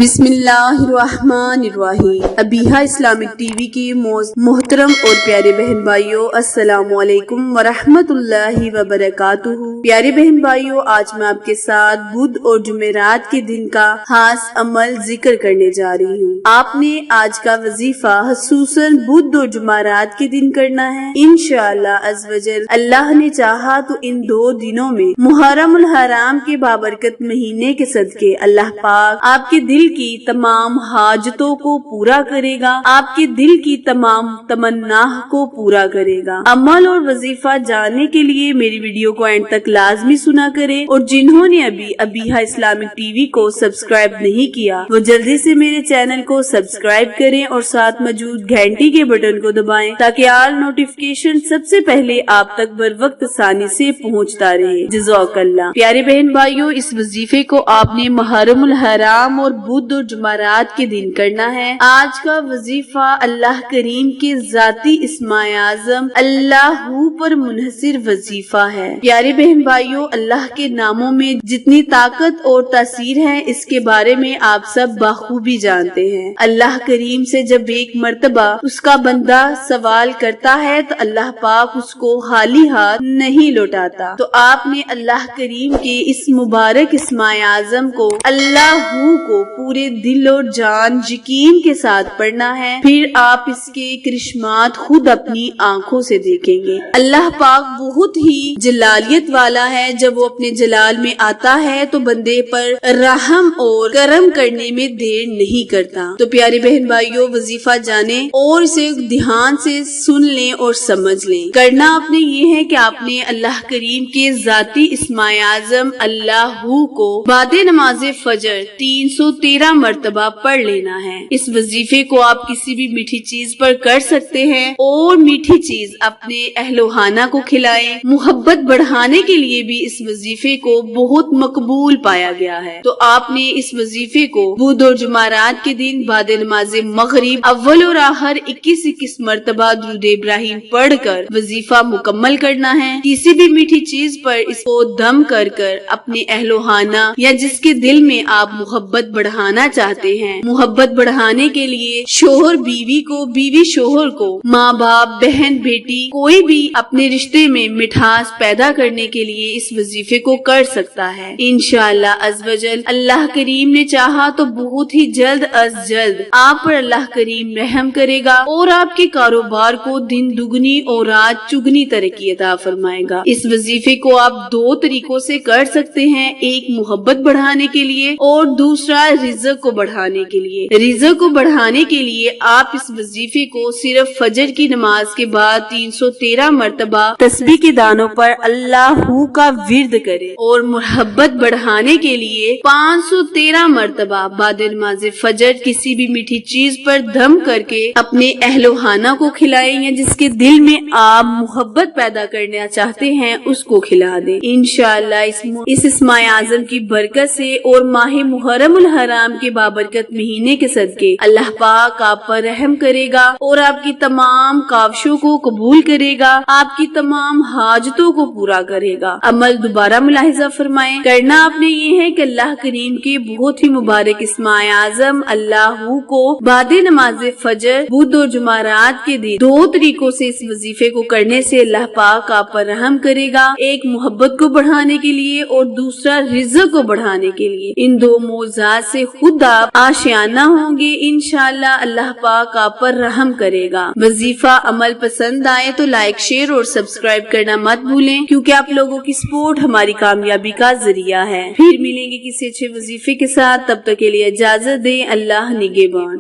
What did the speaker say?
بسم اللہ الرحمن الرحیم۔ ابیہا اسلامک ٹی وی کے محترم اور پیارے بہن بھائیوں، السلام علیکم ورحمۃ اللہ وبرکاتہ۔ پیارے بہن بھائیوں، آج میں آپ کے ساتھ بدھ اور جمعرات کے دن کا خاص عمل ذکر کرنے جا رہی ہوں۔ آپ نے آج کا وظیفہ خصوصاً بدھ اور جمعرات کے دن کرنا ہے۔ انشاءاللہ عز وجل اللہ نے چاہا تو ان دو دنوں میں محرم الحرام کے بابرکت مہینے کے صدقے اللہ پاک آپ کے دل کی تمام حاجتوں کو پورا کرے گا، آپ کے دل کی تمام تمنا کو پورا کرے گا۔ عمل اور وظیفہ جاننے کے لیے میری ویڈیو کو اینڈ تک لازمی سنا کریں، اور جنہوں نے ابھی ابیہا اسلامک ٹی وی کو سبسکرائب نہیں کیا وہ جلدی سے میرے چینل کو سبسکرائب کریں اور ساتھ موجود گھنٹی کے بٹن کو دبائیں تاکہ آل نوٹیفیکیشن سب سے پہلے آپ تک بر وقت آسانی سے پہنچتا رہے۔ جزاک اللہ۔ پیارے بہن بھائیوں، اس وظیفے کو آپ نے محرم الحرام اور بدھ اور جمعرات کے دن کرنا ہے۔ آج کا وظیفہ اللہ کریم کے ذاتی اسم اعظم اللہ پر منحصر وظیفہ ہے۔ پیارے بہن بھائیوں، اللہ کے ناموں میں جتنی طاقت اور تاثیر ہے اس کے بارے میں آپ سب بخوبی جانتے ہیں۔ اللہ کریم سے جب ایک مرتبہ اس کا بندہ سوال کرتا ہے تو اللہ پاک اس کو خالی ہاتھ نہیں لوٹاتا، تو آپ نے اللہ کریم کے اس مبارک اسم اعظم کو اللہ کو پورے دل اور جان یقین کے ساتھ پڑھنا ہے، پھر آپ اس کے کرشمات خود اپنی آنکھوں سے دیکھیں گے۔ اللہ پاک بہت ہی جلالیت والا ہے، جب وہ اپنے جلال میں آتا ہے تو بندے پر رحم اور کرم کرنے میں دیر نہیں کرتا۔ تو پیارے بہن بھائیوں، وظیفہ جانیں اور اسے دھیان سے سن لیں اور سمجھ لیں۔ کرنا آپ نے یہ ہے کہ آپ نے اللہ کریم کے ذاتی اسم اعظم اللہ کو بعد نماز فجر 313 مرتبہ پڑھ لینا ہے۔ اس وظیفے کو آپ کسی بھی میٹھی چیز پر کر سکتے ہیں اور میٹھی چیز اپنے اہل و خانہ کو کھلائیں۔ محبت بڑھانے کے لیے بھی اس وظیفے کو بہت مقبول پایا گیا ہے۔ تو آپ نے اس وظیفے کو بدھ اور جمعرات کے دن بعد نماز مغرب اول اور آخر 21 مرتبہ درود ابراہیم پڑھ کر وظیفہ مکمل کرنا ہے۔ کسی بھی میٹھی چیز پر اس کو دم کر اپنے اہل و خانہ یا جس کے دل میں آپ محبت بڑھانا چاہتے ہیں، محبت بڑھانے کے لیے شوہر بیوی کو، بیوی شوہر کو، ماں باپ بہن بیٹی، کوئی بھی اپنے رشتے میں مٹھاس پیدا کرنے کے لیے اس وظیفے کو کر سکتا ہے۔ انشاءاللہ عز وجل اللہ کریم نے چاہا تو بہت ہی جلد از جلد آپ پر اللہ کریم رحم کرے گا اور آپ کے کاروبار کو دن دگنی اور رات چگنی ترقی عطا فرمائے گا۔ اس وظیفے کو آپ دو طریقوں سے کر سکتے ہیں، ایک محبت بڑھانے کے لیے اور دوسرا رزق کو بڑھانے کے لیے۔ رزق کو بڑھانے کے لیے آپ اس وظیفے کو صرف فجر کی نماز کے بعد 313 مرتبہ تسبیح کے دانوں پر اللہ کا ورد کریں، اور محبت بڑھانے کے لیے 513 مرتبہ بعد نماز فجر کسی بھی میٹھی چیز پر دم کر کے اپنے اہل و خانہ کو کھلائیں، یا جس کے دل میں آپ محبت پیدا کرنا چاہتے ہیں اس کو کھلا دیں۔ انشاءاللہ اس اسم اعظم کی برکت سے اور ماہ محرم الحرام کے بابرکت مہینے کے صدقے اللہ پاک آپ پر رحم کرے گا اور آپ کی تمام کاوشوں کو قبول کرے گا، آپ کی تمام حاجتوں کو پورا کرے گا۔ عمل دوبارہ ملاحظہ فرمائیں۔ کرنا آپ نے یہ ہے کہ اللہ کریم کے بہت ہی مبارک اسم اعظم اللہ کو بعد نماز فجر بدھ اور جمعرات کے دن دو طریقوں سے اس وظیفے کو کرنے سے اللہ پاک آپ پر رحم کرے گا، ایک محبت کو بڑھانے کے لیے اور دوسرا رزق کو بڑھانے کے لیے۔ ان دو موضوعات سے خود آپ آشیانہ ہوں گے۔ انشاءاللہ اللہ پاک آپ پر رحم کرے گا۔ وظیفہ عمل پسند آئے تو لائک، شیئر اور سبسکرائب کرنا مت بھولیں، کیونکہ آپ لوگوں کی سپورٹ ہماری کامیابی کا ذریعہ ہے۔ پھر ملیں گے کسی اچھے وظیفے کے ساتھ، تب تک کے لیے اجازت دیں۔ اللہ نگہبان۔